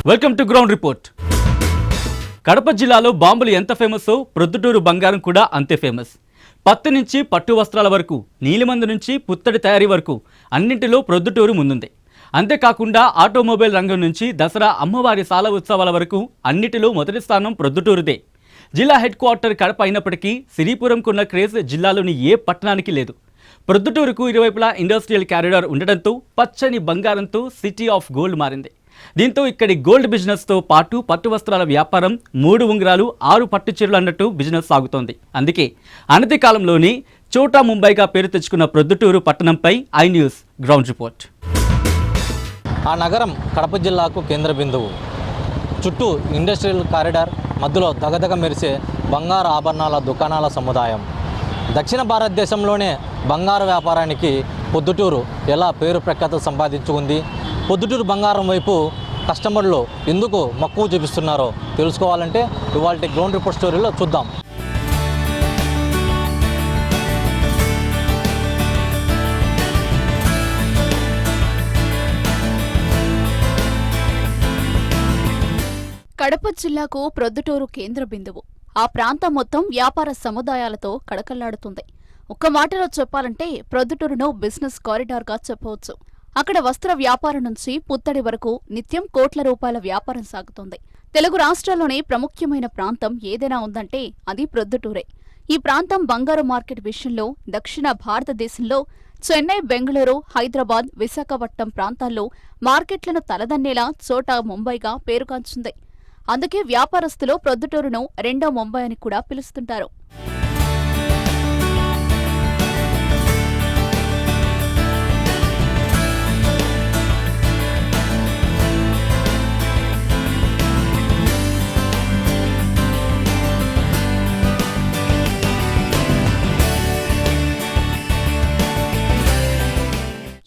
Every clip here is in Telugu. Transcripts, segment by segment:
Welcome to ground report. Kadapa జిల్లాలో బాంబులు ఎంత ఫేమస్సో ప్రొద్దుటూరు బంగారం కూడా అంతే ఫేమస్. పత్తి నుంచి పట్టు వస్త్రాల వరకు, నీలిమందు నుంచి పుత్తడి తయారీ వరకు అన్నింటిలో ప్రొద్దుటూరు ముందుంది. అంతేకాకుండా ఆటోమొబైల్ రంగం నుంచి దసరా అమ్మవారి సాల ఉత్సవాల వరకు అన్నిటిలో మొదటి స్థానం ప్రొద్దుటూరుదే. జిల్లా హెడ్ క్వార్టర్ కడప అయినప్పటికీ సిరిపురంకున్న క్రేజ్ జిల్లాలోని ఏ పట్టణానికి లేదు. ప్రొద్దుటూరుకు ఇరువైపులా ఇండస్ట్రియల్ కారిడార్ ఉండడంతో పచ్చని బంగారంతో సిటీ ఆఫ్ గోల్డ్ మారింది. దీంతో ఇక్కడి గోల్డ్ బిజినెస్తో పాటు పట్టు వస్త్రాల వ్యాపారం, 3 ఉంగరాలు 6 పట్టు చీరలు అన్నట్టు బిజినెస్ సాగుతోంది. అందుకే అనతి కాలంలోని చోటా ముంబైగా పేరు తెచ్చుకున్న ప్రొద్దుటూరు పట్టణంపై ఐ న్యూస్ గ్రౌండ్ రిపోర్ట్. ఆ నగరం కడప జిల్లాకు కేంద్ర బిందువు. చుట్టూ ఇండస్ట్రియల్ కారిడార్, మధ్యలో దగదగ మెరిసే బంగారు ఆభరణాల దుకాణాల సముదాయం. దక్షిణ భారతదేశంలోనే బంగారు వ్యాపారానికి పొద్దుటూరు ఎలా పేరు ప్రఖ్యాత సంపాదించుకుంది, పొద్దుటూరు బంగారం వైపు కస్టమర్లు ఎందుకు మక్కువ చూపిస్తున్నారో తెలుసుకోవాలంటే ఇవాళ గ్రౌండ్ రిపోర్ట్ స్టోరీలో చూద్దాం. కడప జిల్లాకు ప్రొద్దుటూరు కేంద్ర బిందువు. ఆ ప్రాంతం మొత్తం వ్యాపార సముదాయాలతో కడకల్లాడుతుంది. ఒక్క మాటలో చెప్పాలంటే ప్రొద్దుటూరును బిజినెస్ కారిడార్గా చెప్పవచ్చు. అక్కడ వస్త్ర వ్యాపారం నుంచి పుత్తడి వరకు నిత్యం కోట్ల రూపాయల వ్యాపారం సాగుతోంది. తెలుగు రాష్ట్రాల్లోనే ప్రముఖమైన ప్రాంతం ఏదైనా ఉందంటే అది ప్రొద్దుటూరే. ఈ ప్రాంతం బంగారు మార్కెట్ విషయంలో దక్షిణ భారతదేశంలో చెన్నై, బెంగళూరు, హైదరాబాద్, విశాఖపట్నం ప్రాంతాల్లో మార్కెట్లను తలదన్నేలా చోటా ముంబైగా పేరుగాంచింది. అందుకే వ్యాపారస్తులు ప్రొద్దుటూరును రెండో ముంబై అని కూడా పిలుస్తుంటారు.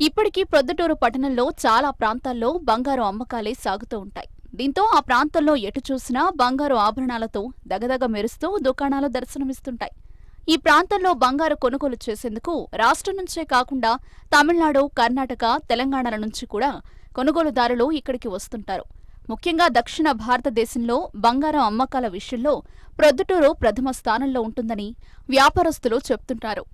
ఇప్పటికీ ప్రొద్దుటూరు పట్టణంలో చాలా ప్రాంతాల్లో బంగారు అమ్మకాలే సాగుతూ ఉంటాయి. దీంతో ఆ ప్రాంతంలో ఎటు చూసినా బంగారు ఆభరణాలతో దగదగ మెరుస్తూ దుకాణాలు దర్శనమిస్తుంటాయి. ఈ ప్రాంతంలో బంగారు కొనుగోలు చేసేందుకు రాష్ట్రం నుంచే కాకుండా తమిళనాడు, కర్ణాటక, తెలంగాణల నుంచి కూడా కొనుగోలుదారులు ఇక్కడికి వస్తుంటారు. ముఖ్యంగా దక్షిణ భారతదేశంలో బంగారం అమ్మకాల విషయంలో ప్రొద్దుటూరు ప్రథమ స్థానంలో ఉంటుందని వ్యాపారస్తులు చెప్తుంటారు.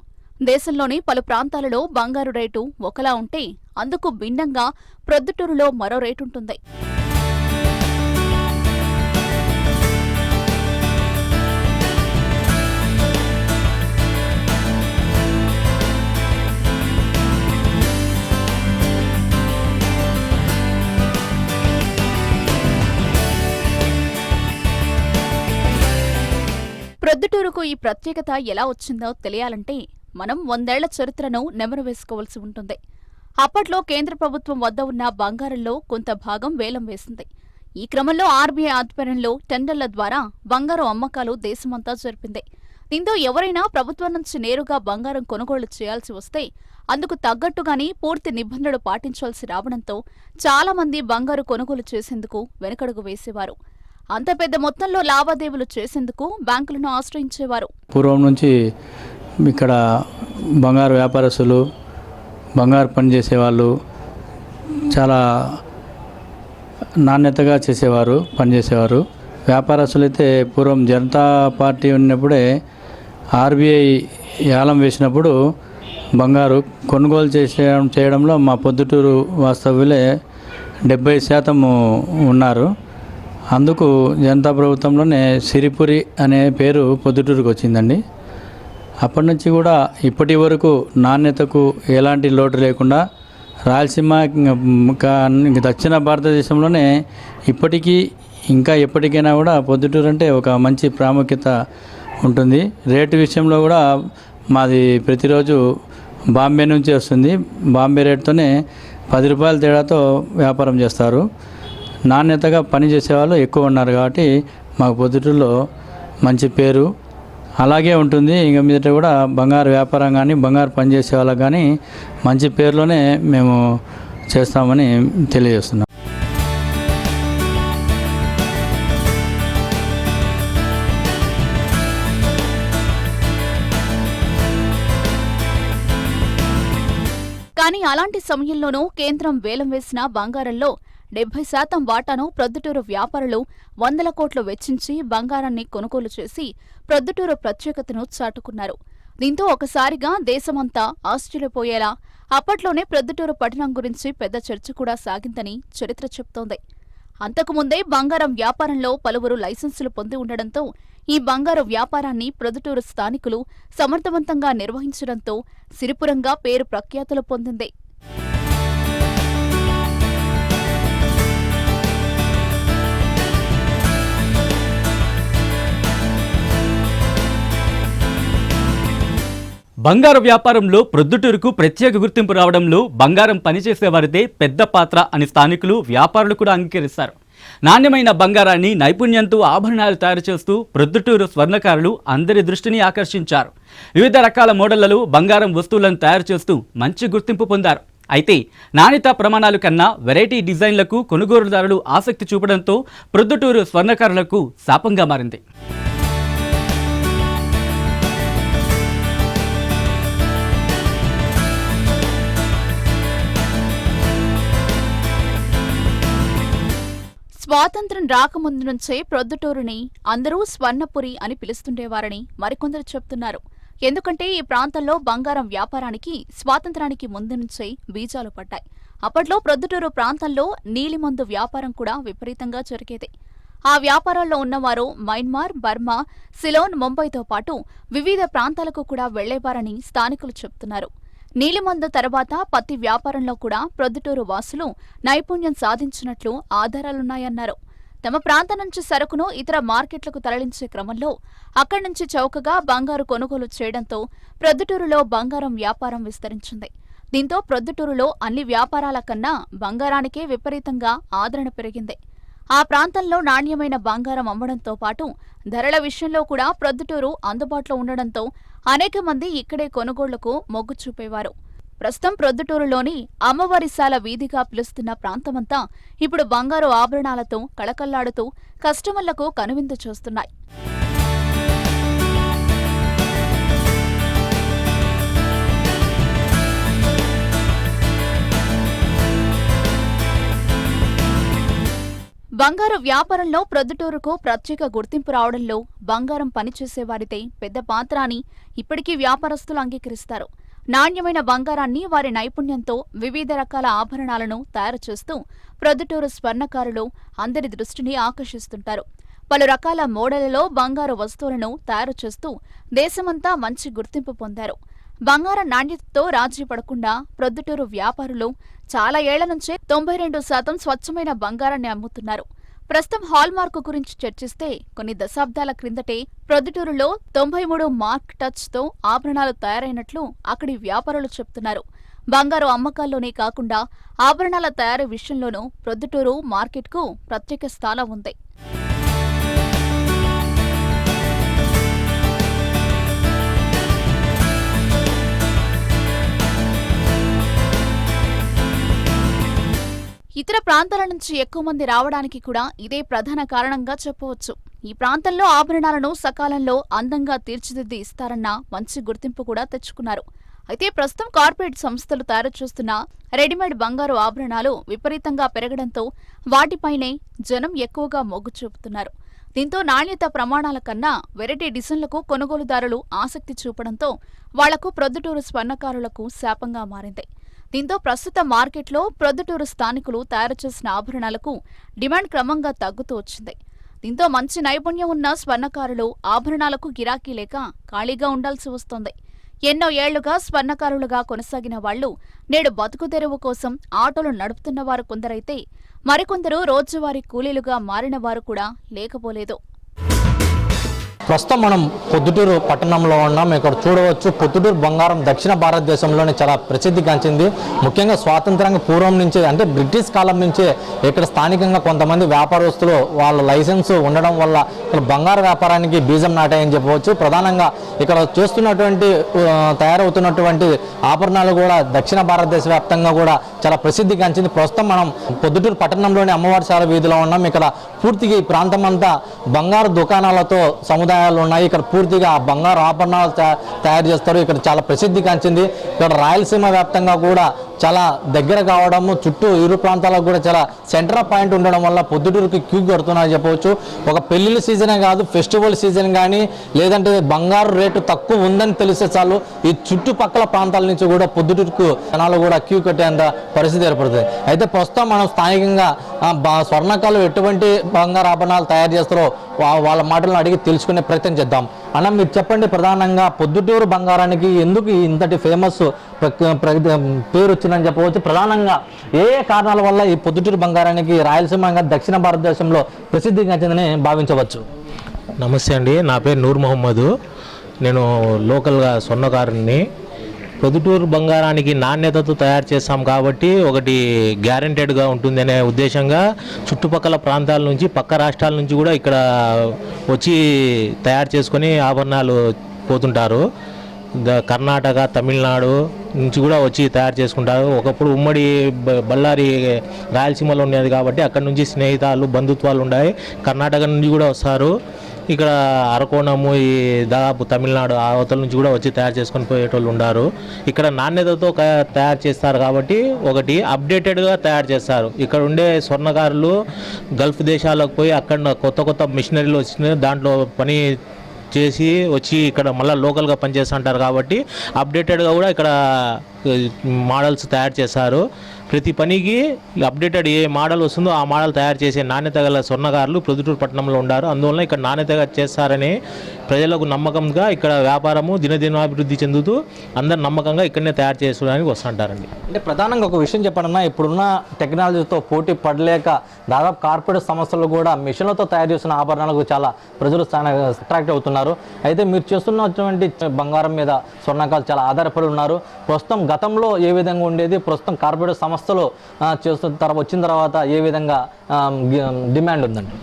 దేశంలోని పలు ప్రాంతాలలో బంగారు రేటు ఒకలా ఉంటే అందుకు భిన్నంగా ప్రొద్దుటూరులో మరో రేటుంటుంది. ప్రొద్దుటూరుకు ఈ ప్రత్యేకత ఎలా వచ్చిందో తెలియాలంటే మనం 100 ఏళ్ల చరిత్రను నెమరు వేసుకోవాల్సి ఉంటుంది. అప్పట్లో కేంద్ర ప్రభుత్వం వద్ద ఉన్న బంగారంలో కొంత భాగం వేలం వేసింది. ఈ క్రమంలో ఆర్బీఐ ఆధ్వర్యంలో టెండర్ల ద్వారా బంగారం అమ్మకాలు దేశమంతా జరిపింది. దీంతో ఎవరైనా ప్రభుత్వం నుంచి నేరుగా బంగారం కొనుగోలు చేయాల్సి వస్తే అందుకు తగ్గట్టుగానే పూర్తి నిబంధనలు పాటించాల్సి రావడంతో చాలా మంది బంగారు కొనుగోలు చేసేందుకు వెనకడుగు వేసేవారు. అంత పెద్ద మొత్తంలో లావాదేవీలు చేసేందుకు బ్యాంకులను ఆశ్రయించేవారు. పూర్వం నుంచి ఇక్కడ బంగారు వ్యాపారస్తులు, బంగారు పని చేసేవాళ్ళు చాలా నాణ్యతగా పనిచేసేవారు. వ్యాపారస్తులు అయితే పూర్వం జనతా పార్టీ ఉన్నప్పుడే ఆర్బీఐ ఏలం వేసినప్పుడు బంగారు కొనుగోలు చేయడంలో మా పొద్దుటూరు వాస్తవ్యులే 70% ఉన్నారు. అందుకు జనతా ప్రభుత్వంలోనే సిరిపురి అనే పేరు పొద్దుటూరుకు వచ్చిందండి. అప్పటి నుంచి కూడా ఇప్పటి వరకు నాణ్యతకు ఎలాంటి లోటు లేకుండా రాయలసీమ దక్షిణ భారతదేశంలోనే ఇప్పటికీ ఇంకా ఎప్పటికైనా కూడా పొద్దుటూరు అంటే ఒక మంచి ప్రాముఖ్యత ఉంటుంది. రేటు విషయంలో కూడా మాది ప్రతిరోజు బాంబే నుంచి వస్తుంది. బాంబే రేటుతోనే 10 రూపాయల తేడాతో వ్యాపారం చేస్తారు. నాణ్యతగా పనిచేసేవాళ్ళు ఎక్కువ ఉన్నారు కాబట్టి మాకు పొద్దుటూరులో మంచి పేరు అలాగే ఉంటుంది. ఇంక మీదట కూడా బంగారు వ్యాపారం కానీ బంగారు పనిచేసే వాళ్ళకి కానీ మంచి పేరులోనే మేము చేస్తామని తెలియజేస్తున్నాం. కానీ అలాంటి సమయంలోనూ కేంద్రం వేలం వేసిన బంగారంలో 70% వాటాను ప్రొద్దుటూరు వ్యాపారులు 100 కోట్లు వెచ్చించి బంగారాన్ని కొనుగోలు చేసి ప్రొద్దుటూరు ప్రత్యేకతను చాటుకున్నారు. దీంతో ఒకసారిగా దేశమంతా ఆశ్చర్యపోయేలా అప్పట్లోనే ప్రొద్దుటూరు పట్టణం గురించి పెద్ద చర్చ కూడా సాగిందని చరిత్ర చెప్తోంది. అంతకుముందే బంగారం వ్యాపారంలో పలువురు లైసెన్సులు పొంది ఉండడంతో ఈ బంగారు వ్యాపారాన్ని ప్రొద్దుటూరు స్థానికులు సమర్థవంతంగా నిర్వహించడంతో సిరిపురంగా పేరు ప్రఖ్యాతులు పొందింది. బంగారు వ్యాపారంలో ప్రొద్దుటూరుకు ప్రత్యేక గుర్తింపు రావడంలో బంగారం పనిచేసేవారిదే పెద్ద పాత్ర అని స్థానికులు, వ్యాపారులు కూడా అంగీకరిస్తారు. నాణ్యమైన బంగారాన్ని నైపుణ్యంతో ఆభరణాలు తయారు చేస్తూ ప్రొద్దుటూరు స్వర్ణకారులు అందరి దృష్టిని ఆకర్షించారు. వివిధ రకాల మోడళ్లలో బంగారం వస్తువులను తయారు చేస్తూ మంచి గుర్తింపు పొందారు. అయితే నాణ్యత ప్రమాణాలు కన్నా వెరైటీ డిజైన్లకు కొనుగోలుదారులు ఆసక్తి చూపడంతో ప్రొద్దుటూరు స్వర్ణకారులకు శాపంగా మారింది. స్వాతంత్ర్యం రాకముందు నుంచే ప్రొద్దుటూరుని అందరూ స్వర్ణపురి అని పిలుస్తుండేవారని మరికొందరు చెప్తున్నారు. ఎందుకంటే ఈ ప్రాంతంలో బంగారం వ్యాపారానికి స్వాతంత్రానికి ముందు నుంచే బీజాలు పడ్డాయి. అప్పట్లో ప్రొద్దుటూరు ప్రాంతంలో నీలిమందు వ్యాపారం కూడా విపరీతంగా జరిగేది. ఆ వ్యాపారాల్లో ఉన్నవారు మయన్మార్, బర్మా, సిలోన్, ముంబైతో పాటు వివిధ ప్రాంతాలకు కూడా వెళ్లేవారని స్థానికులు చెప్తున్నారు. నీలిమందు తర్వాత పత్తి వ్యాపారంలో కూడా ప్రొద్దుటూరు వాసులు నైపుణ్యం సాధించినట్లు ఆధారాలున్నాయన్నారు. తమ ప్రాంతం నుంచి సరుకును ఇతర మార్కెట్లకు తరలించే క్రమంలో అక్కడి నుంచి చౌకగా బంగారు కొనుగోలు చేయడంతో ప్రొద్దుటూరులో బంగారం వ్యాపారం విస్తరించింది. దీంతో ప్రొద్దుటూరులో అన్ని వ్యాపారాల కన్నా బంగారానికే విపరీతంగా ఆదరణ పెరిగింది. ఆ ప్రాంతంలో నాణ్యమైన బంగారం అమ్మడంతో పాటు ధరల విషయంలో కూడా ప్రొద్దుటూరు అందుబాటులో ఉండడంతో అనేక మంది ఇక్కడే కొనుగోళ్లకు మొగ్గు చూపేవారు. ప్రస్తుతం ప్రొద్దుటూరులోని అమ్మవారిశాల వీధిగా పిలుస్తున్న ప్రాంతమంతా ఇప్పుడు బంగారు ఆభరణాలతో కళకళ్లాడుతూ కస్టమర్లకు కనువిందు చేస్తున్నాయి. బంగారు వ్యాపారంలో ప్రొద్దుటూరుకు ప్రత్యేక గుర్తింపు రావడంలో బంగారం పనిచేసేవారిదే పెద్ద పాత్ర అని ఇప్పటికీ వ్యాపారస్తులు అంగీకరిస్తారు. నాణ్యమైన బంగారాన్ని వారి నైపుణ్యంతో వివిధ రకాల ఆభరణాలను తయారు చేస్తూ ప్రొద్దుటూరు స్వర్ణకారులు అందరి దృష్టిని ఆకర్షిస్తుంటారు. పలు రకాల మోడళ్లలో బంగారు వస్తువులను తయారు చేస్తూ దేశమంతా మంచి గుర్తింపు పొందారు. బంగారం నాణ్యతతో రాజీ పడకుండా ప్రొద్దుటూరు వ్యాపారులు చాలా ఏళ్ల నుంచే 92% స్వచ్ఛమైన బంగారాన్ని అమ్ముతున్నారు. ప్రస్తుతం హాల్మార్క్ గురించి చర్చిస్తే కొన్ని దశాబ్దాల క్రిందటే ప్రొద్దుటూరులో 93 మార్క్ టచ్తో ఆభరణాలు తయారైనట్లు అక్కడి వ్యాపారులు చెప్తున్నారు. బంగారు అమ్మకాల్లోనే కాకుండా ఆభరణాల తయారీ విషయంలోనూ ప్రొద్దుటూరు మార్కెట్కు ప్రత్యేక స్థానం ఉంది. ఇతర ప్రాంతాల నుంచి ఎక్కువ మంది రావడానికి కూడా ఇదే ప్రధాన కారణంగా చెప్పవచ్చు. ఈ ప్రాంతంలో ఆభరణాలను సకాలంలో అందంగా తీర్చిదిద్ది ఇస్తారన్న మంచి గుర్తింపు కూడా తెచ్చుకున్నారు. అయితే ప్రస్తుతం కార్పొరేట్ సంస్థలు తయారు చేస్తున్న రెడీమేడ్ బంగారు ఆభరణాలు విపరీతంగా పెరగడంతో వాటిపైనే జనం ఎక్కువగా మొగ్గు చూపుతున్నారు. దీంతో నాణ్యత ప్రమాణాల కన్నా వెరైటీ డిజైన్లకు కొనుగోలుదారులు ఆసక్తి చూపడంతో వాళ్లకు ప్రొద్దుటూరు స్వర్ణకారులకు శాపంగా మారింది. దీంతో ప్రస్తుత మార్కెట్లో ప్రొద్దుటూరు స్థానికులు తయారు చేసిన ఆభరణాలకు డిమాండ్ క్రమంగా తగ్గుతూ వచ్చింది. దీంతో మంచి నైపుణ్యం ఉన్న స్వర్ణకారులు ఆభరణాలకు గిరాకీ లేక ఖాళీగా ఉండాల్సి వస్తోంది. ఎన్నో ఏళ్లుగా స్వర్ణకారులుగా కొనసాగిన వాళ్లు నేడు బతుకుదెరువు కోసం ఆటోలు నడుపుతున్నవారు కొందరైతే మరికొందరు రోజువారీ కూలీలుగా మారిన వారు కూడా లేకపోలేదు. ప్రస్తుతం మనం పొద్దుటూరు పట్టణంలో ఉన్నాం. ఇక్కడ చూడవచ్చు పొద్దుటూరు బంగారం దక్షిణ భారతదేశంలోనే చాలా ప్రసిద్ధిగాంచింది. ముఖ్యంగా స్వాతంత్రానికి పూర్వం నుంచే అంటే బ్రిటిష్ కాలం నుంచే ఇక్కడ స్థానికంగా కొంతమంది వ్యాపారస్తులు వాళ్ళ లైసెన్స్ ఉండడం వల్ల ఇక్కడ బంగారు వ్యాపారానికి బీజం నాటాయని చెప్పవచ్చు. ప్రధానంగా ఇక్కడ చేస్తున్నటువంటి తయారవుతున్నటువంటి ఆభరణాలు కూడా దక్షిణ భారతదేశ వ్యాప్తంగా కూడా చాలా ప్రసిద్ధిగాంచింది. ప్రస్తుతం మనం పొద్దుటూరు పట్టణంలోని అమ్మవారిశాల వీధిలో ఉన్నాం. ఇక్కడ పూర్తిగా ఈ ప్రాంతం అంతా బంగారు దుకాణాలతో సముదాయాలు ఉన్నాయి. ఇక్కడ పూర్తిగా బంగారు ఆభరణాలు తయారు చేస్తారు. ఇక్కడ చాలా ప్రసిద్ధిగాంచింది. ఇక్కడ రాయలసీమ వ్యాప్తంగా కూడా చాలా దగ్గర కావడము, చుట్టూ ఇరు ప్రాంతాలకు కూడా చాలా సెంటర్ పాయింట్ ఉండడం వల్ల పొద్దుటూరుకి క్యూ కడుతున్నారని చెప్పవచ్చు. ఒక పెళ్లిళ్ళ సీజనే కాదు, ఫెస్టివల్ సీజన్ కానీ లేదంటే బంగారు రేటు తక్కువ ఉందని తెలిసే చాలు ఈ చుట్టుపక్కల ప్రాంతాల నుంచి కూడా పొద్దుటూరుకు జనాలు కూడా క్యూ కట్టేంత పరిస్థితి ఏర్పడుతుంది. అయితే ప్రస్తుతం మనం స్థానికంగా స్వర్ణకాలు ఎటువంటి బంగారు ఆభరణాలు తయారు చేస్తారో వాళ్ళ మాటలను అడిగి తెలుసుకునే ప్రయత్నం చేద్దాం. అన్న, మీరు చెప్పండి, ప్రధానంగా పొద్దుటూరు బంగారానికి ఎందుకు ఇంతటి ఫేమస్ పేరు వచ్చిందని చెప్పవచ్చు? ప్రధానంగా ఏ కారణాల వల్ల ఈ పొద్దుటూరు బంగారానికి రాయలసీమ దక్షిణ భారతదేశంలో ప్రసిద్ధిగాంచిందని భావించవచ్చు? నమస్తే అండి, నా పేరు నూర్ మహమ్మద్. నేను లోకల్గా స్వర్ణకారుని. పొద్దుటూరు బంగారానికి నాణ్యతతో తయారు చేస్తాం కాబట్టి ఒకటి గ్యారంటెడ్గా ఉంటుందనే ఉద్దేశంగా చుట్టుపక్కల ప్రాంతాల నుంచి, పక్క రాష్ట్రాల నుంచి కూడా ఇక్కడ వచ్చి తయారు చేసుకొని ఆభరణాలు పోతుంటారు. కర్ణాటక, తమిళనాడు నుంచి కూడా వచ్చి తయారు చేసుకుంటారు. ఒకప్పుడు ఉమ్మడి బళ్ళారి రాయలసీమలో ఉండేది కాబట్టి అక్కడ నుంచి స్నేహితాలు, బంధుత్వాలు ఉన్నాయి. కర్ణాటక నుంచి కూడా వస్తారు. ఇక్కడ అరకోణము, ఈ దాదాపు తమిళనాడు అవతల నుంచి కూడా వచ్చి తయారు చేసుకొని పోయేటోళ్ళు ఉన్నారు. ఇక్కడ నాణ్యతతో తయారు చేస్తారు కాబట్టి ఒకటి అప్డేటెడ్గా తయారు చేస్తారు. ఇక్కడ ఉండే స్వర్ణకారులు గల్ఫ్ దేశాలకు పోయి అక్కడ కొత్త కొత్త మిషనరీలు వచ్చినాయి, దాంట్లో పని చేసి వచ్చి ఇక్కడ మళ్ళీ లోకల్గా పనిచేస్తుంటారు కాబట్టి అప్డేటెడ్గా కూడా ఇక్కడ మోడల్స్ తయారు చేస్తారు. ప్రతి పనికి అప్డేటెడ్ ఏ మోడల్ వస్తుందో ఆ మోడల్ తయారు చేసే నాణ్యత గల స్వర్ణకారులు ప్రొద్దుటూరు పట్టణంలో ఉన్నారు. అందువల్ల ఇక్కడ నాణ్యతగా చేస్తారని ప్రజలకు నమ్మకంగా ఇక్కడ వ్యాపారము దినదినాభివృద్ధి చెందుతూ అందరు నమ్మకంగా ఇక్కడనే తయారు చేసుకోవడానికి వస్తుంటారండి. అంటే ప్రధానంగా ఒక విషయం చెప్పడన్నా, ఇప్పుడున్న టెక్నాలజీతో పోటీ పడలేక దాదాపు కార్పొరేట్ సంస్థలు కూడా మిషన్లతో తయారు చేస్తున్న ఆభరణాలకు చాలా ప్రజలు అట్రాక్ట్ అవుతున్నారు. అయితే మీరు చేస్తున్నటువంటి బంగారం మీద స్వర్ణకాలు చాలా ఆధారపడి ఉన్నారు. ప్రస్తుతం గతంలో ఏ విధంగా ఉండేది, ప్రస్తుతం కార్పొరేట్ సంస్థలు వచ్చిన తర్వాత ఏ విధంగా డిమాండ్ ఉందండి?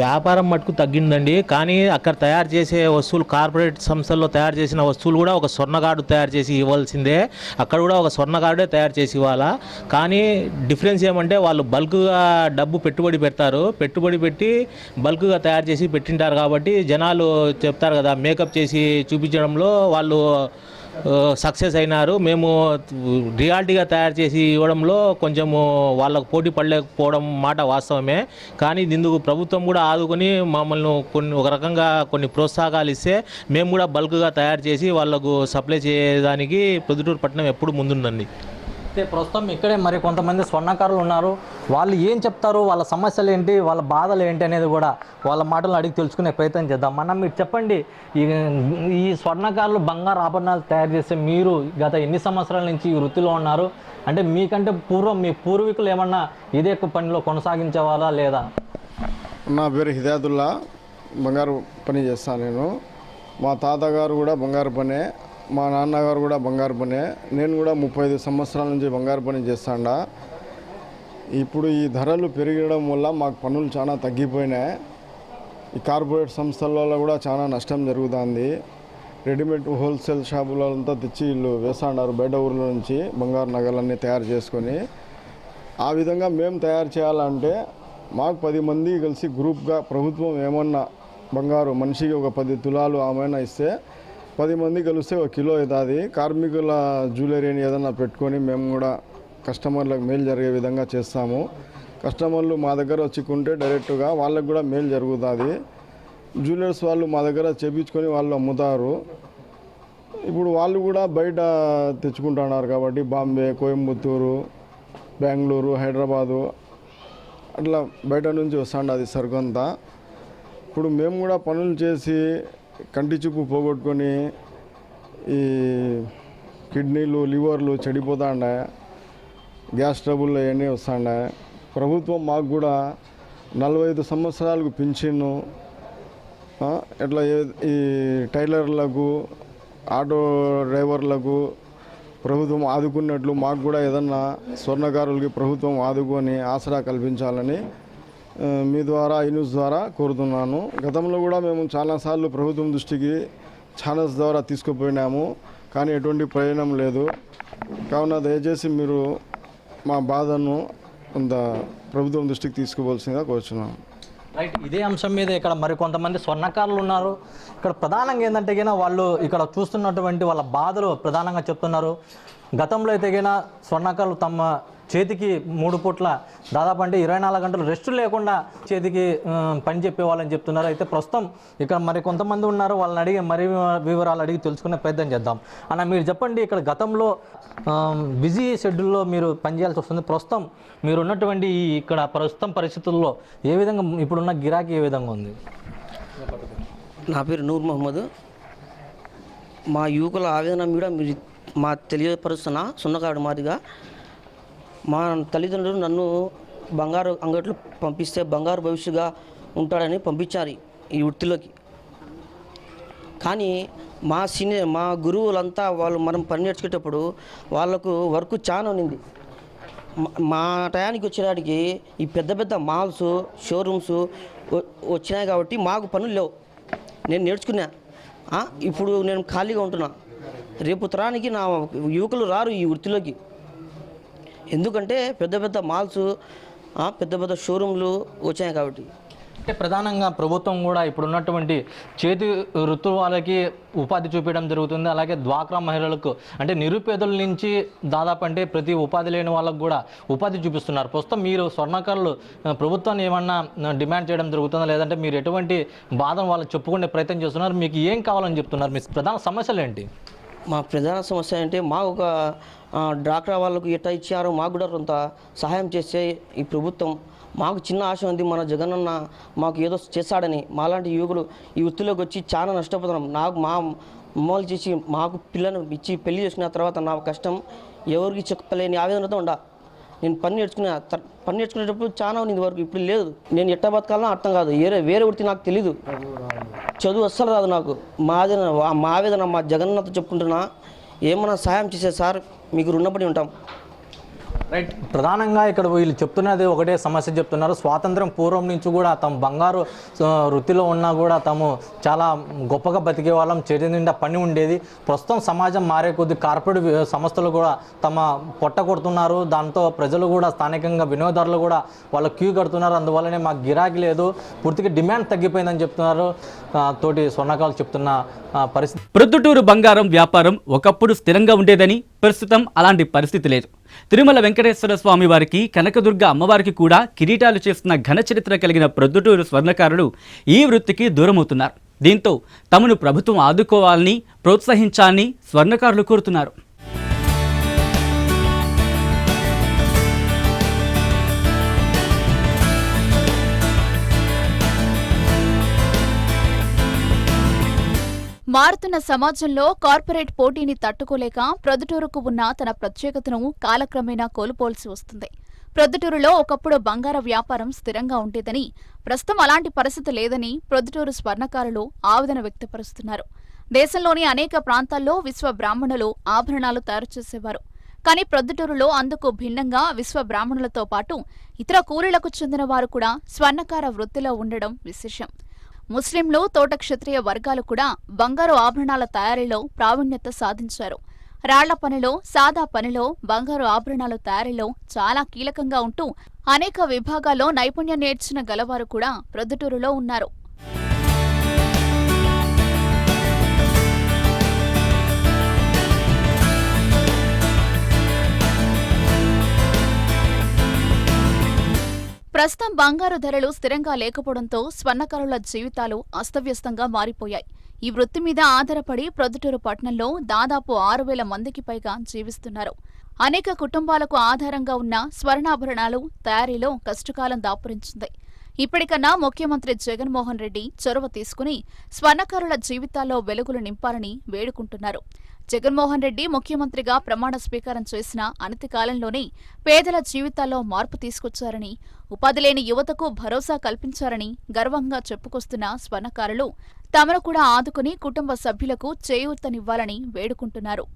వ్యాపారం మటుకు తగ్గిందండి, కానీ అక్కడ తయారు చేసే వస్తువులు, కార్పొరేట్ సంస్థల్లో తయారు చేసిన వస్తువులు కూడా ఒక స్వర్ణకార్డు తయారు చేసి ఇవ్వాల్సిందే. అక్కడ కూడా ఒక స్వర్ణకార్డే తయారు చేసి ఇవ్వాలా. కానీ డిఫరెన్స్ ఏమంటే వాళ్ళు బల్క్గా డబ్బు పెట్టుబడి పెడతారు, పెట్టుబడి పెట్టి బల్క్గా తయారు చేసి పెట్టింటారు కాబట్టి జనాలు చెప్తారు కదా, మేకప్ చేసి చూపించడంలో వాళ్ళు సక్సెస్ అయినారు. మేము రియాలిటీగా తయారు చేసి ఇవ్వడంలో కొంచెము వాళ్ళకు పోటీ పడలేకపోవడం మాట వాస్తవమే. కానీ ఇందుకు ప్రభుత్వం కూడా ఆదుకొని మమ్మల్ని ఒక రకంగా కొన్ని ప్రోత్సాహకాలు ఇస్తే మేము కూడా బల్క్గా తయారు చేసి వాళ్ళకు సప్లై చేయడానికి పొద్దుటూరు పట్టణం ఎప్పుడు ముందుందండి. అయితే ప్రస్తుతం ఇక్కడే మరి కొంతమంది స్వర్ణకారులు ఉన్నారు. వాళ్ళు ఏం చెప్తారు, వాళ్ళ సమస్యలు ఏంటి, వాళ్ళ బాధలు ఏంటి అనేది కూడా వాళ్ళ మాటలు అడిగి తెలుసుకునే ప్రయత్నం చేద్దాం. మీరు చెప్పండి, ఈ స్వర్ణకారులు బంగారు ఆభరణాలు తయారు చేస్తే మీరు గత ఎన్ని సంవత్సరాల నుంచి ఈ వృత్తిలో ఉన్నారు? అంటే మీకంటే పూర్వం మీ పూర్వీకులు ఏమన్నా ఇదే పనిలో కొనసాగించేవాళ్ళా లేదా? నా పేరు హిదాయతుల్లా, బంగారు పని చేస్తాను నేను. మా తాతగారు కూడా బంగారు పనే, మా నాన్నగారు కూడా బంగారు పనే. నేను కూడా 35 సంవత్సరాల నుంచి బంగారు పని చేస్తాడా. ఇప్పుడు ఈ ధరలు పెరగడం వల్ల మాకు పనులు చాలా తగ్గిపోయినాయి. ఈ కార్పొరేట్ సంస్థలలో కూడా చాలా నష్టం జరుగుతుంది. రెడీమేడ్ హోల్సేల్ షాపులంతా తెచ్చి వీళ్ళు వేస్తాడారు బయట ఊర్ల నుంచి బంగారు నగలన్నీ తయారు చేసుకొని. ఆ విధంగా మేము తయారు చేయాలంటే మాకు 10 మంది కలిసి గ్రూప్గా ప్రభుత్వం ఏమన్నా బంగారు మనిషికి ఒక 10 తులాలు ఆమెనా ఇస్తే 10 మంది కలిస్తే 1 కిలో అవుతుంది. కార్మికుల జ్యువెలరీని ఏదైనా పెట్టుకొని మేము కూడా కస్టమర్లకు మేలు జరిగే విధంగా చేస్తాము. కస్టమర్లు మా దగ్గర వచ్చుకుంటే డైరెక్ట్గా వాళ్ళకు కూడా మేలు జరుగుతుంది. జ్యువెలర్స్ వాళ్ళు మా దగ్గర చేపించుకొని వాళ్ళు అమ్ముతారు. ఇప్పుడు వాళ్ళు కూడా బయట తెచ్చుకుంటున్నారు కాబట్టి బాంబే, కోయంబత్తూరు, బెంగళూరు, హైదరాబాదు అట్లా బయట నుంచి వస్తాండి అది సరుకంతా. ఇప్పుడు మేము కూడా పనులు చేసి కంటి చూపు పోగొట్టుకొని ఈ కిడ్నీలు, లివర్లు చెడిపోతాండాయి, గ్యాస్ ట్రబుల్ అవన్నీ వస్తాండాయి. ప్రభుత్వం మాకు కూడా 45 సంవత్సరాలకు పింఛను, ఇట్లా ఈ టైలర్లకు, ఆటో డ్రైవర్లకు ప్రభుత్వం ఆదుకున్నట్లు మాకు కూడా ఏదన్నా స్వర్ణకారులకి ప్రభుత్వం ఆదుకొని ఆసరా కల్పించాలని మీ ద్వారా, ఈ న్యూస్ ద్వారా కోరుతున్నాను. గతంలో కూడా మేము చాలాసార్లు ప్రభుత్వం దృష్టికి ఛానల్స్ ద్వారా తీసుకుపోయినాము, కానీ ఎటువంటి ప్రయోజనం లేదు. కావున దయచేసి మీరు మా బాధను కొంత ప్రభుత్వం దృష్టికి తీసుకుపోవాల్సిందిగా కోరుచున్నాను. రైట్, ఇదే అంశం మీద ఇక్కడ మరికొంతమంది స్వర్ణకారులు ఉన్నారు. ఇక్కడ ప్రధానంగా ఏంటంటే వాళ్ళు ఇక్కడ చూస్తున్నటువంటి వాళ్ళ బాధలు ప్రధానంగా చెప్తున్నారు. గతంలో అయితే గిన స్వర్ణకారులు తమ చేతికి 3 పూట్ల దాదాపు అంటే 24 గంటలు రెస్ట్ లేకుండా చేతికి పని చెప్పేవాళ్ళని చెప్తున్నారు. అయితే ప్రస్తుతం ఇక్కడ మరి కొంతమంది ఉన్నారు, వాళ్ళని అడిగి మరి వివరాలు అడిగి తెలుసుకునే ప్రయత్నం చేద్దాం. అన్న మీరు చెప్పండి, ఇక్కడ గతంలో బిజీ షెడ్యూల్లో మీరు పనిచేయాల్సి వస్తుంది. ప్రస్తుతం మీరు ఉన్నటువంటి ఇక్కడ ప్రస్తుతం పరిస్థితుల్లో ఏ విధంగా ఇప్పుడున్న గిరాకీ ఏ విధంగా ఉంది? నా పేరు నూర్ మహమ్మద్. మా యువకుల ఆవేదన కూడా మీరు మా తెలియపరుస్తున్నా. సున్నకాడు మాదిగా మా తల్లిదండ్రులు నన్ను బంగారు అంగట్లో పంపిస్తే బంగారు భవిష్యత్తుగా ఉంటాడని పంపించారు ఈ వృత్తిలోకి. కానీ మా గురువులంతా వాళ్ళు మనం పని నేర్చుకునేటప్పుడు వాళ్ళకు వర్క్ చాలా ఉన్నింది. మా టయానికి వచ్చేటానికి ఈ పెద్ద పెద్ద మాల్స్ షోరూమ్స్ వచ్చినాయి కాబట్టి మాకు పనులు లేవు. నేను నేర్చుకున్నా, ఇప్పుడు నేను ఖాళీగా ఉంటున్నా. రేపు తరానికి నా యువకులు రారు ఈ వృత్తిలోకి. ఎందుకంటే పెద్ద పెద్ద మాల్స్ పెద్ద పెద్ద షోరూమ్లు వచ్చాయి కాబట్టి. అంటే ప్రధానంగా ప్రభుత్వం కూడా ఇప్పుడున్నటువంటి చేతి వృత్తుల వాళ్ళకి ఉపాధి చూపించడం జరుగుతుంది. అలాగే డ్వాక్రా మహిళలకు అంటే నిరుపేదల నుంచి దాదాపు అంటే ప్రతి ఉపాధి లేని వాళ్ళకు కూడా ఉపాధి చూపిస్తున్నారు. ప్రస్తుతం మీరు స్వర్ణకారులు ప్రభుత్వాన్ని ఏమన్నా డిమాండ్ చేయడం జరుగుతుందా, లేదంటే మీరు ఎటువంటి బాధను వాళ్ళకి చెప్పుకునే ప్రయత్నం చేస్తున్నారు? మీకు ఏం కావాలని చెప్తున్నారు? మీ ప్రధాన సమస్యలు ఏంటి? మా ప్రధాన సమస్య అంటే మాకు ఒక డ్వాక్రా వాళ్ళకు ఎట్లా ఇచ్చారో మాకు కూడా కొంత సహాయం చేస్తే ఈ ప్రభుత్వం. మాకు చిన్న ఆశ ఉంది, మన జగనన్న మాకు ఏదో చేస్తాడని. మాలాంటి యువకులు ఈ వృత్తిలోకి వచ్చి చాలా నష్టపోతున్నాం. మా అమ్మలు చేసి మాకు పిల్లను ఇచ్చి పెళ్లి చేసుకున్న తర్వాత నా కష్టం ఎవరికి చెప్పలేని ఆవేదనతో ఉండా. నేను పని నేర్చుకునేటప్పుడు చాలా ఉంది వరకు, ఇప్పుడు లేదు. నేను ఎట్లా బతకాలనో అర్థం కాదు. వేరే వృత్తి నాకు తెలీదు, చదువు అస్సలు రాదు నాకు. మా ఆవేదన మా జగన్నతో చెప్పుకుంటున్నా. ఏమన్నా సహాయం చేసే సార్, మీకు రుణపడి ఉంటాం. రైట్. ప్రధానంగా ఇక్కడ వీళ్ళు చెప్తున్నది ఒకటే సమస్య చెప్తున్నారు. స్వాతంత్రం పూర్వం నుంచి కూడా తమ బంగారు వృత్తిలో ఉన్నా కూడా తాము చాలా గొప్పగా బతికే వాళ్ళం, చేతి నిండా పని ఉండేది. ప్రస్తుతం సమాజం మారే కొద్ది కార్పొరేట్ సంస్థలు కూడా తమ పొట్ట కొడుతున్నారు. దాంతో ప్రజలు కూడా స్థానికంగా వినియోగదారులు కూడా వాళ్ళ క్యూ కడుతున్నారు. అందువల్లనే మాకు గిరాకీ లేదు, పూర్తిగా డిమాండ్ తగ్గిపోయిందని చెప్తున్నారు. తోటి స్వర్ణకారులు చెప్తున్న పరిస్థితి. ప్రొద్దుటూరు బంగారం వ్యాపారం ఒకప్పుడు స్థిరంగా ఉండేదని, ప్రస్తుతం అలాంటి పరిస్థితి లేదు. తిరుమల వెంకటేశ్వర స్వామి వారికి, కనకదుర్గ అమ్మవారికి కూడా కిరీటాలు చేస్తున్న ఘన చరిత్ర కలిగిన ప్రొద్దుటూరు స్వర్ణకారులు ఈ వృత్తికి దూరమవుతున్నారు. దీంతో తమను ప్రభుత్వం ఆదుకోవాలని, ప్రోత్సహించాలని స్వర్ణకారులు కోరుతున్నారు. మారుతున్న సమాజంలో కార్పొరేట్ పోటీని తట్టుకోలేక ప్రొద్దుటూరుకు ఉన్న తన ప్రత్యేకతను కాలక్రమేణా కోల్పోల్సి వస్తుంది. ప్రొద్దుటూరులో ఒకప్పుడు బంగార వ్యాపారం స్థిరంగా ఉండేదని, ప్రస్తుతం అలాంటి పరిస్థితి లేదని ప్రొద్దుటూరు స్వర్ణకారులు ఆవేదన వ్యక్తపరుస్తున్నారు. దేశంలోని అనేక ప్రాంతాల్లో విశ్వ బ్రాహ్మణులు ఆభరణాలు తయారు చేసేవారు. కానీ ప్రొద్దుటూరులో అందుకు భిన్నంగా విశ్వ బ్రాహ్మణులతో పాటు ఇతర కూలీలకు చెందిన వారు కూడా స్వర్ణకార వృత్తిలో ఉండడం విశేషం. ముస్లింలు, తోట క్షత్రియ వర్గాలు కూడా బంగారు ఆభరణాల తయారీలో ప్రావీణ్యత సాధించారు. రాళ్ల పనిలో, సాదా పనిలో, బంగారు ఆభరణాల తయారీలో చాలా కీలకంగా ఉంటూ అనేక విభాగాల్లో నైపుణ్యం నేర్చిన గలవారు కూడా ప్రొద్దుటూరులో ఉన్నారు. ప్రస్తుతం బంగారు ధరలు స్థిరంగా లేకపోవడంతో స్వర్ణకారుల జీవితాలు అస్తవ్యస్తంగా మారిపోయాయి. ఈ వృత్తి మీద ఆధారపడి ప్రొద్దుటూరు పట్టణంలో దాదాపు 6,000 మందికి పైగా జీవిస్తున్నారు. అనేక కుటుంబాలకు ఆధారంగా ఉన్న స్వర్ణాభరణాలు తయారీలో కష్టకాలం దాపురించింది. ఇప్పటికన్నా ముఖ్యమంత్రి జగన్మోహన్ రెడ్డి చొరవ తీసుకుని స్వర్ణకారుల జీవితాల్లో వెలుగులు నింపాలని వేడుకుంటున్నారు. జగన్మోహన్ రెడ్డి ముఖ్యమంత్రిగా ప్రమాణ స్వీకారం చేసిన అనతి కాలంలోనే పేదల జీవితాల్లో మార్పు తీసుకొచ్చారని, ఉపాధి లేని యువతకు భరోసా కల్పించారని గర్వంగా చెప్పుకొస్తున్న స్వర్ణకారులు తమను కూడా ఆదుకుని కుటుంబ సభ్యులకు చేయూతనివ్వాలని వేడుకుంటున్నారు.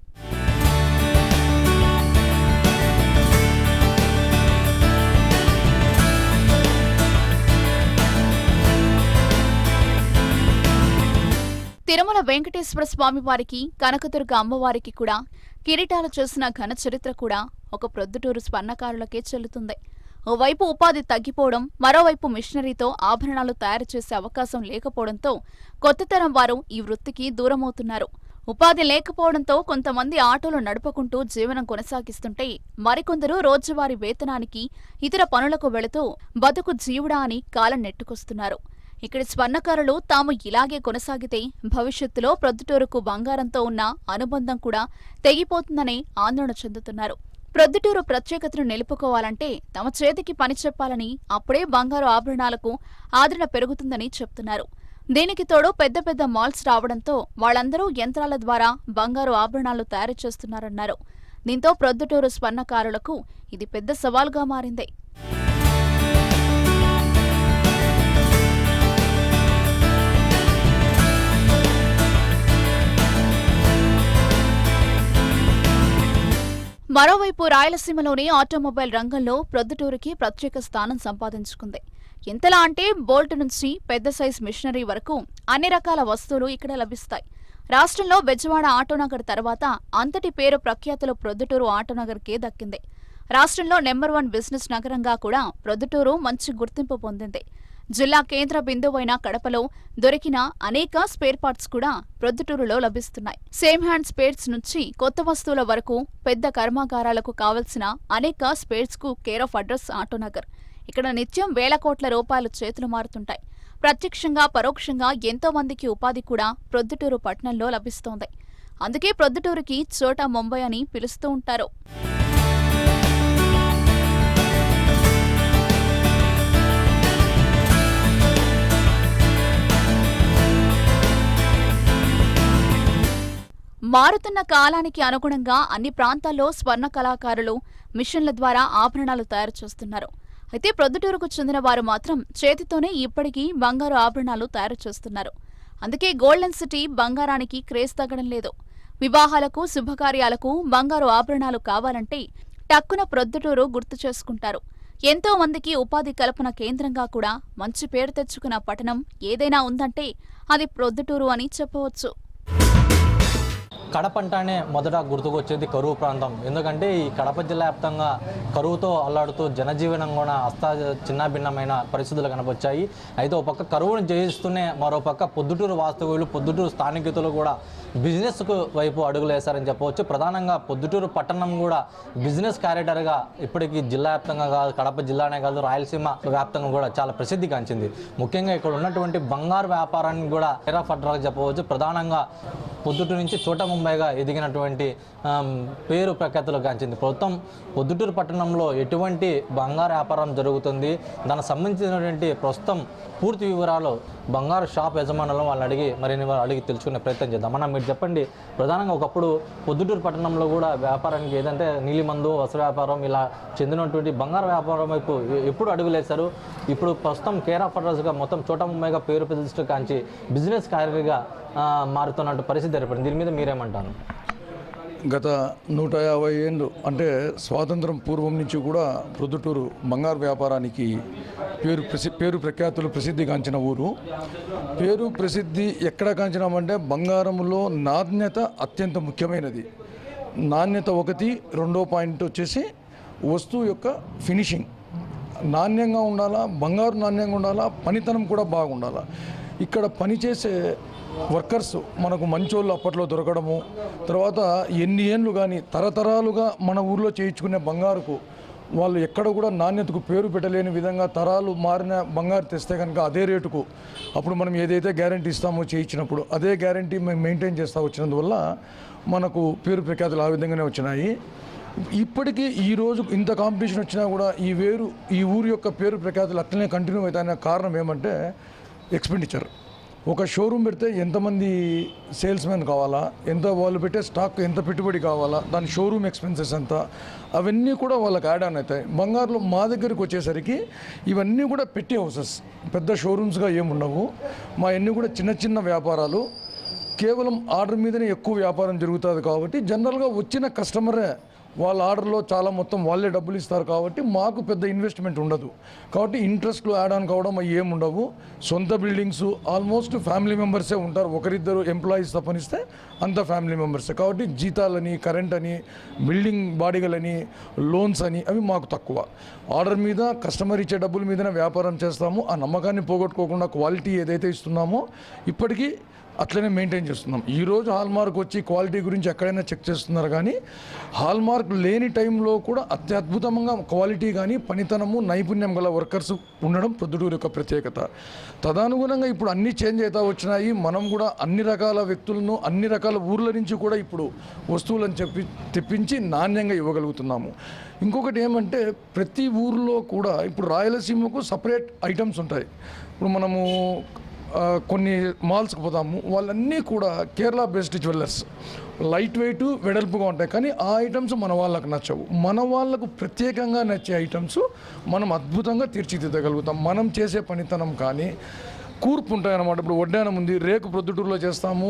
తిరుమల వెంకటేశ్వర స్వామివారికి, కనకదుర్గ అమ్మవారికి కూడా కిరీటాలు చేసిన ఘన చరిత్ర కూడా ఒక ప్రొద్దుటూరు స్వర్ణకారులకే చెల్లుతుంది. ఓవైపు ఉపాధి తగ్గిపోవడం, మరోవైపు మిషనరీతో ఆభరణాలు తయారు చేసే అవకాశం లేకపోవడంతో కొత్త తరం వారు ఈ వృత్తికి దూరమవుతున్నారు. ఉపాధి లేకపోవడంతో కొంతమంది ఆటోలు నడుపుకుంటూ జీవనం కొనసాగిస్తుంటే మరికొందరు రోజువారీ వేతనానికి ఇతర పనులకు వెళుతూ బతుకు జీవుడా అని కాలం నెట్టుకొస్తున్నారు. ఇక్కడి స్వర్ణకారులు తాము ఇలాగే కొనసాగితే భవిష్యత్తులో ప్రొద్దుటూరుకు బంగారంతో ఉన్న అనుబంధం కూడా తెగిపోతుందనే ఆందోళన చెందుతున్నారు. ప్రొద్దుటూరు ప్రత్యేకతను నిలుపుకోవాలంటే తమ చేతికి పని చెప్పాలని, అప్పుడే బంగారు ఆభరణాలకు ఆదరణ పెరుగుతుందని చెప్తున్నారు. దీనికి తోడు పెద్ద పెద్ద మాల్స్ రావడంతో వాళ్లందరూ యంత్రాల ద్వారా బంగారు ఆభరణాలు తయారు చేస్తున్నారన్నారు. దీంతో ప్రొద్దుటూరు స్వర్ణకారులకు ఇది పెద్ద సవాల్గా మారింది. మరోవైపు రాయలసీమలోని ఆటోమొబైల్ రంగంలో ప్రొద్దుటూరుకి ప్రత్యేక స్థానం సంపాదించుకుంది. ఎంతలా అంటే బోల్ట్ నుంచి పెద్ద సైజ్ మిషనరీ వరకు అన్ని రకాల వస్తువులు ఇక్కడ లభిస్తాయి. రాష్ట్రంలో బెజవాడ ఆటోనగర్ తర్వాత అంతటి పేరు ప్రఖ్యాతులు ప్రొద్దుటూరు ఆటోనగర్కే దక్కింది. రాష్ట్రంలో నెంబర్ 1 బిజినెస్ నగరంగా కూడా ప్రొద్దుటూరు మంచి గుర్తింపు పొందింది. జిల్లా కేంద్ర బిందువైన కడపలో దొరికిన అనేక స్పేర్ పార్ట్స్ కూడా ప్రొద్దుటూరులో లభిస్తున్నాయి. సేమ్ హ్యాండ్ స్పేర్స్ నుంచి కొత్త వస్తువుల వరకు పెద్ద కర్మాగారాలకు కావలసిన అనేక స్పేర్స్ కు కేర్ ఆఫ్ అడ్రస్ ఆటోనగర్. ఇక్కడ నిత్యం వేల కోట్ల రూపాయలు చేతులు మారుతుంటాయి. ప్రత్యక్షంగా పరోక్షంగా ఎంతో మందికి ఉపాధి కూడా ప్రొద్దుటూరు పట్టణంలో లభిస్తోంది. అందుకే ప్రొద్దుటూరుకి చోటా ముంబై అని పిలుస్తూ ఉంటారు. మారుతున్న కాలానికి అనుగుణంగా అన్ని ప్రాంతాల్లో స్వర్ణ కళాకారులు మిషన్ల ద్వారా ఆభరణాలు తయారు చేస్తున్నారు. అయితే ప్రొద్దుటూరుకు చెందిన వారు మాత్రం చేతితోనే ఇప్పటికీ బంగారు ఆభరణాలు తయారు చేస్తున్నారు. అందుకే గోల్డెన్ సిటీ బంగారానికి క్రేజ్ తగ్గడం లేదు. వివాహాలకు, శుభకార్యాలకు బంగారు ఆభరణాలు కావాలంటే టక్కున ప్రొద్దుటూరు గుర్తు చేసుకుంటారు. ఎంతో మందికి ఉపాధి కల్పన కేంద్రంగా కూడా మంచి పేరు తెచ్చుకున్న పట్టణం ఏదైనా ఉందంటే అది ప్రొద్దుటూరు అని చెప్పవచ్చు. కడప అంటానే మొదట గుర్తుకొచ్చేది కరువు ప్రాంతం. ఎందుకంటే ఈ కడప జిల్లా వ్యాప్తంగా కరువుతో అల్లాడుతూ జనజీవనం కూడా చిన్నాభిన్నమైన పరిస్థితులు కనపచ్చాయి. అయితే ఒక పక్క కరువును జయిస్తూనే మరో పక్క పొద్దుటూరు వాస్తవ్యులు, పొద్దుటూరు స్థానికులు కూడా బిజినెస్కు వైపు అడుగులేశారని చెప్పవచ్చు. ప్రధానంగా పొద్దుటూరు పట్టణం కూడా బిజినెస్ కారిడార్గా ఇప్పటికీ జిల్లా వ్యాప్తంగా కాదు, కడప జిల్లానే కాదు, రాయలసీమ వ్యాప్తంగా కూడా చాలా ప్రసిద్ధి గాంచింది. ముఖ్యంగా ఇక్కడ ఉన్నటువంటి బంగారు వ్యాపారానికి కూడా కేర్ ఆఫ్ అడ్రస్ చెప్పవచ్చు. ప్రధానంగా పొద్దుటూరు నుంచి చోటా ముంబైగా ఎదిగినటువంటి పేరు ప్రఖ్యాతులు గాంచింది. ప్రస్తుతం పొద్దుటూరు పట్టణంలో ఎటువంటి బంగారు వ్యాపారం జరుగుతుంది, దానికి సంబంధించినటువంటి ప్రస్తుతం పూర్తి వివరాలు బంగారు షాప్ యజమానులు వాళ్ళని అడిగి మరిన్ని అడిగి తెలుసుకునే ప్రయత్నం చేద్దాం. అన్న, మీరు చెప్పండి, ప్రధానంగా ఒకప్పుడు పొద్దుటూరు పట్టణంలో కూడా వ్యాపారానికి ఏదంటే నీలిమందు, వస్త్ర వ్యాపారం ఇలా చెందినటువంటి బంగారు వ్యాపారం వైపు ఎప్పుడు అడుగులేశారు? ఇప్పుడు ప్రస్తుతం కేర్ ఆఫ్ అడ్రస్గా మొత్తం చోటా ముంబైగా పేరు ప్రతిష్ట కాంచి బిజినెస్ కార్యగా మారుతున్నట్టు పరిస్థితి ఏర్పడింది. దీని మీద మీరేమంటారు? గత 150 ఏళ్ళు అంటే స్వాతంత్రం పూర్వం నుంచి కూడా ప్రొద్దుటూరు బంగారు వ్యాపారానికి పేరు ప్రఖ్యాతులు ప్రసిద్ధిగాంచిన ఊరు. పేరు ప్రసిద్ధి ఎక్కడ కాంచినామంటే బంగారంలో నాణ్యత అత్యంత ముఖ్యమైనది. నాణ్యత ఒకటి, రెండో పాయింట్ వచ్చేసి వస్తువు యొక్క ఫినిషింగ్ నాణ్యంగా ఉండాలా, బంగారు నాణ్యంగా ఉండాలా, పనితనం కూడా బాగుండాలా. ఇక్కడ పనిచేసే వర్కర్స్ మనకు మంచోళ్ళు అప్పట్లో దొరకడము, తర్వాత ఎన్ని ఏళ్ళు కానీ తరతరాలుగా మన ఊర్లో చేయించుకునే బంగారుకు వాళ్ళు ఎక్కడ కూడా నాణ్యతకు పేరు పెట్టలేని విధంగా తరాలు మారిన బంగారు తెస్తే కనుక అదే రేటుకు అప్పుడు మనం ఏదైతే గ్యారంటీ ఇస్తామో చేయించినప్పుడు అదే గ్యారంటీ మేము మెయింటైన్ చేస్తూ వచ్చినందువల్ల మనకు పేరు ప్రఖ్యాతులు ఆ విధంగానే వచ్చినాయి. ఇప్పటికీ ఈరోజు ఇంత కాంపిటీషన్ వచ్చినా కూడా ఈ ఊరు యొక్క పేరు ప్రఖ్యాతులు అట్లనే కంటిన్యూ అవుతాయనే కారణం ఏమంటే ఎక్స్పెండిచర్. ఒక షోరూమ్ పెడితే ఎంతమంది సేల్స్ మ్యాన్ కావాలా, వాళ్ళు పెట్టే స్టాక్ ఎంత పెట్టుబడి కావాలా, దాని షోరూమ్ ఎక్స్పెన్సెస్ ఎంత, అవన్నీ కూడా వాళ్ళకి యాడ్ ఆన్ అవుతాయి. బంగారులో మా దగ్గరికి వచ్చేసరికి ఇవన్నీ కూడా పెట్టి హౌసెస్, పెద్ద షోరూమ్స్గా ఏముండవు. మా అన్నీ కూడా చిన్న చిన్న వ్యాపారాలు, కేవలం ఆర్డర్ మీదనే ఎక్కువ వ్యాపారం జరుగుతుంది. కాబట్టి జనరల్గా వచ్చిన కస్టమరే వాళ్ళ ఆర్డర్లో చాలా మొత్తం వాళ్ళే డబ్బులు ఇస్తారు. కాబట్టి మాకు పెద్ద ఇన్వెస్ట్మెంట్ ఉండదు. కాబట్టి ఇంట్రెస్ట్లు యాడ్ ఆన్ కావడం అవి ఏముండవు. సొంత బిల్డింగ్స్ ఆల్మోస్ట్ ఫ్యామిలీ మెంబర్సే ఉంటారు. ఒకరిద్దరు ఎంప్లాయీస్ తప్పనిస్తే అంత ఫ్యామిలీ మెంబర్సే. కాబట్టి జీతాలని, కరెంట్ అని, బిల్డింగ్ బాడీలని, లోన్స్ అని అవి మాకు తక్కువ. ఆర్డర్ మీద కస్టమర్ ఇచ్చే డబ్బుల మీదనే వ్యాపారం చేస్తాము. ఆ నమ్మకాన్ని పోగొట్టుకోకుండా క్వాలిటీ ఏదైతే ఇస్తున్నామో ఇప్పటికీ అట్లనే మెయింటైన్ చేస్తున్నాం. ఈరోజు హాల్మార్క్ వచ్చి క్వాలిటీ గురించి ఎక్కడైనా చెక్ చేస్తున్నారు, కానీ హాల్మార్క్ లేని టైంలో కూడా అత్యద్భుతంగా క్వాలిటీ కానీ పనితనము నైపుణ్యం గల వర్కర్స్ ఉండడం ప్రొద్దుటూరు యొక్క ప్రత్యేకత. తదనుగుణంగా ఇప్పుడు అన్నీ చేంజ్ అవుతా వచ్చినాయి. మనం కూడా అన్ని రకాల వ్యక్తులను అన్ని రకాల ఊర్ల నుంచి కూడా ఇప్పుడు వస్తువులను తెప్పించి నాణ్యంగా ఇవ్వగలుగుతున్నాము. ఇంకొకటి ఏమంటే ప్రతి ఊరిలో కూడా ఇప్పుడు రాయలసీమకు సపరేట్ ఐటమ్స్ ఉంటాయి. ఇప్పుడు మనము కొన్ని మాల్స్కి పోతాము, వాళ్ళన్నీ కూడా Kerala based jewellers, light weight వెడల్పుగా ఉంటాయి, కానీ ఆ ఐటమ్స్ మన వాళ్ళకు నచ్చవు. మన వాళ్ళకు ప్రత్యేకంగా నచ్చే ఐటమ్స్ మనం అద్భుతంగా తీర్చిదిద్దగలుగుతాం. మనం చేసే పనితనం కానీ కూర్పు ఉంటాయన్నమాట. ఇప్పుడు వడ్డానం ఉంది, రేకు ప్రొద్దుటూరులో చేస్తాము,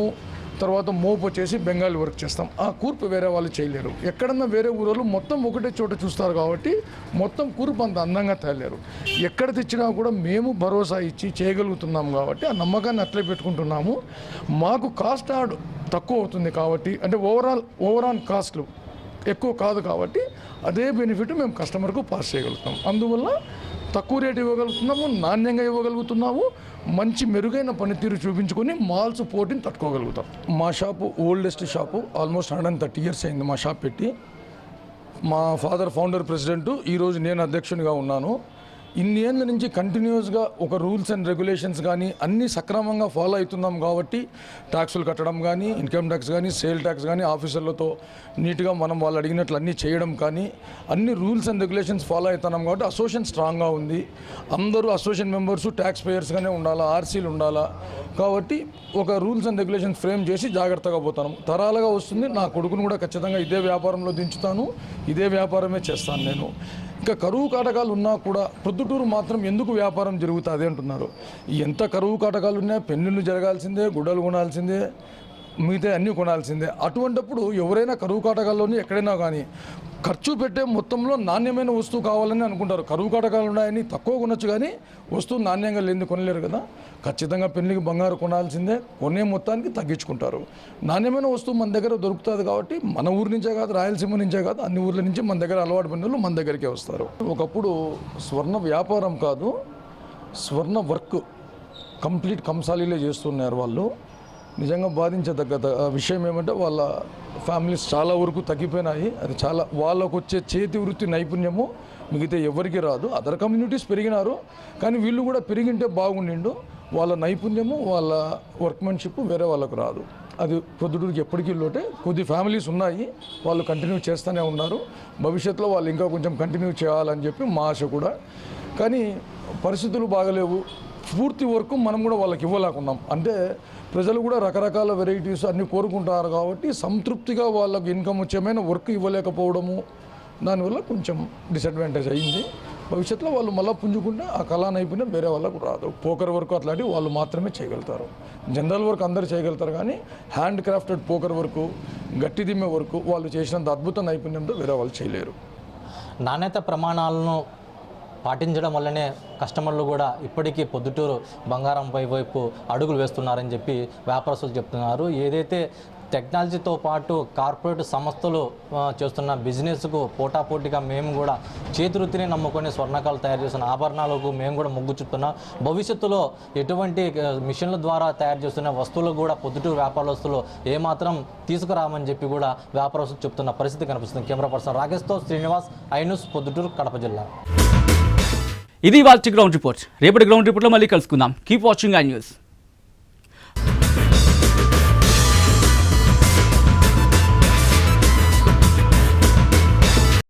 తర్వాత మోపు వచ్చేసి బెంగాలీ వర్క్ చేస్తాం. ఆ కూర్పు వేరే వాళ్ళు చేయలేరు. ఎక్కడన్నా వేరే ఊరోళ్ళు మొత్తం ఒకటే చోట చూస్తారు కాబట్టి మొత్తం కూర్పు అంత అందంగా తేలేరు. ఎక్కడ తెచ్చినా కూడా మేము భరోసా ఇచ్చి చేయగలుగుతున్నాం కాబట్టి ఆ నమ్మకాన్ని అట్లే పెట్టుకుంటున్నాము. మాకు కాస్ట్ తక్కువ అవుతుంది కాబట్టి, అంటే ఓవరాల్ కాస్ట్లు ఎక్కువ కాదు కాబట్టి అదే బెనిఫిట్ మేము కస్టమర్కు పాస్ చేయగలుగుతాం. అందువల్ల తక్కువ రేటు ఇవ్వగలుగుతున్నాము, నాణ్యంగా ఇవ్వగలుగుతున్నాము, మంచి మెరుగైన పనితీరు చూపించుకొని మాల్స్ పోటీని తట్టుకోగలుగుతాం. మా shop oldest shop, almost 130 years అయింది మా షాప్ పెట్టి. మా ఫాదర్ ఫౌండర్ ప్రెసిడెంట్, ఈరోజు నేను అధ్యక్షునిగా ఉన్నాను. ఇన్ని ఏళ్ళ నుంచి కంటిన్యూస్గా ఒక రూల్స్ అండ్ రెగ్యులేషన్స్ కానీ అన్నీ సక్రమంగా ఫాలో అవుతున్నాం కాబట్టి ట్యాక్సులు కట్టడం కానీ, ఇన్కమ్ ట్యాక్స్ కానీ, సేల్ ట్యాక్స్ కానీ ఆఫీసర్లతో నీట్గా మనం వాళ్ళు అడిగినట్లు అన్నీ చేయడం కానీ అన్ని రూల్స్ అండ్ రెగ్యులేషన్స్ ఫాలో అవుతున్నాం కాబట్టి అసోసియేషన్ స్ట్రాంగ్గా ఉంది. అందరూ అసోసియేషన్ మెంబర్స్ ట్యాక్స్ పేయర్స్గానే ఉండాలా, ఆర్సీలు ఉండాలా. కాబట్టి ఒక రూల్స్ అండ్ రెగ్యులేషన్స్ ఫ్రేమ్ చేసి జాగ్రత్తగా పోతాను. తరాలుగా వస్తుంది. నా కొడుకును కూడా ఖచ్చితంగా ఇదే వ్యాపారంలో దించుతాను, ఇదే వ్యాపారమే చేస్తాను నేను. ఇంకా కరువు కాటకాలు ఉన్నా కూడా ప్రొద్దుటూరు మాత్రం ఎందుకు వ్యాపారం జరుగుతుంది అంటున్నారు. ఎంత కరువు కాటకాలు ఉన్నా పెన్నులు జరగాల్సిందే, గుడ్డలు కొనాల్సిందే, మిగతా అన్నీ కొనాల్సిందే. అటువంటప్పుడు ఎవరైనా కరువు కాటకాల్లోని ఎక్కడైనా కానీ ఖర్చు పెట్టే మొత్తంలో నాణ్యమైన వస్తువు కావాలని అనుకుంటారు. కరువు కాటకాలు ఉన్నాయని తక్కువ కొనొచ్చు, కానీ వస్తువు నాణ్యంగా లేని కొనలేరు కదా. ఖచ్చితంగా పెళ్లికి బంగారు కొనాల్సిందే, కొనే మొత్తానికి తగ్గించుకుంటారు. నాణ్యమైన వస్తువు మన దగ్గర దొరుకుతుంది కాబట్టి మన ఊరి నుంచే కాదు, రాయలసీమ నుంచే కాదు, అన్ని ఊర్ల నుంచి మన దగ్గర అలవాటు పడిన వాళ్ళు మన దగ్గరికే వస్తారు. ఒకప్పుడు స్వర్ణ వ్యాపారం కాదు, స్వర్ణ వర్క్ కంప్లీట్ కంసాలీలే చేస్తున్నారు వాళ్ళు. నిజంగా బాధించదగ్గ విషయం ఏమంటే వాళ్ళ ఫ్యామిలీస్ చాలా వరకు తగ్గిపోయినాయి. అది చాలా వాళ్ళకు వచ్చే చేతి వృత్తి నైపుణ్యము మిగతా ఎవరికి రాదు. అదర్ కమ్యూనిటీస్ పెరిగినారు, కానీ వీళ్ళు కూడా పెరిగింటే బాగుండిండు. వాళ్ళ నైపుణ్యము, వాళ్ళ వర్క్మెన్షిప్ వేరే వాళ్ళకు రాదు. అది ప్రొద్దుటూరుకి ఎప్పటికీ లోటే. కొద్ది ఫ్యామిలీస్ ఉన్నాయి, వాళ్ళు కంటిన్యూ చేస్తూనే ఉన్నారు. భవిష్యత్తులో వాళ్ళు ఇంకా కొంచెం కంటిన్యూ చేయాలని చెప్పి మా ఆశ కూడా. కానీ పరిస్థితులు బాగలేవు. పూర్తి వర్క్ మనం కూడా వాళ్ళకి ఇవ్వలేకున్నాం. అంటే ప్రజలు కూడా రకరకాల వెరైటీస్ అన్నీ కోరుకుంటారు కాబట్టి సంతృప్తిగా వాళ్ళకి ఇన్కమ్ వచ్చేమైన వర్క్ ఇవ్వలేకపోవడము, దానివల్ల కొంచెం డిసడ్వాంటేజ్ అయ్యింది. భవిష్యత్తులో వాళ్ళు మళ్ళీ పుంజుకుంటే ఆ కళా నైపుణ్యం వేరే వాళ్ళకు రాదు. పోకర్ వర్క్ అట్లాంటివి వాళ్ళు మాత్రమే చేయగలుగుతారు. జనరల్ వర్క్ అందరూ చేయగలుగుతారు, కానీ హ్యాండ్ క్రాఫ్టెడ్ పోకర్ వర్క్, గట్టి దిమ్మె వర్క్ వాళ్ళు చేసినంత అద్భుత నైపుణ్యంతో వేరే వాళ్ళు చేయలేరు. నాణ్యత ప్రమాణాలను పాటించడం వల్లనే కస్టమర్లు కూడా ఇప్పటికీ పొద్దుటూరు బంగారం వైపు అడుగులు వేస్తున్నారని చెప్పి వ్యాపారస్తులు చెప్తున్నారు. ఏదైతే టెక్నాలజీతో పాటు కార్పొరేట్ సంస్థలు చేస్తున్న బిజినెస్కు పోటాపోటీగా మేము కూడా చేతివృత్తిని నమ్ముకొని స్వర్ణకాలు తయారు చేస్తున్న ఆభరణాలకు మేము కూడా మొగ్గు చూపుతున్నాం. భవిష్యత్తులో ఎటువంటి మిషన్ల ద్వారా తయారు చేస్తున్న వస్తువులు కూడా పొద్దుటూరు వ్యాపారస్తులు ఏమాత్రం తీసుకురామని చెప్పి కూడా వ్యాపారస్తులు చెప్తున్న పరిస్థితి కనిపిస్తుంది. కెమెరా పర్సన్ రాకేష్తో శ్రీనివాస్, ఐ న్యూస్, పొద్దుటూరు, కడప జిల్లా. ఇది ఇవాల్టి గ్రౌండ్ రిపోర్ట్. రేపటి గ్రౌండ్ రిపోర్ట్లో మళ్ళీ కలుసుకుందాం. Keep watching I news.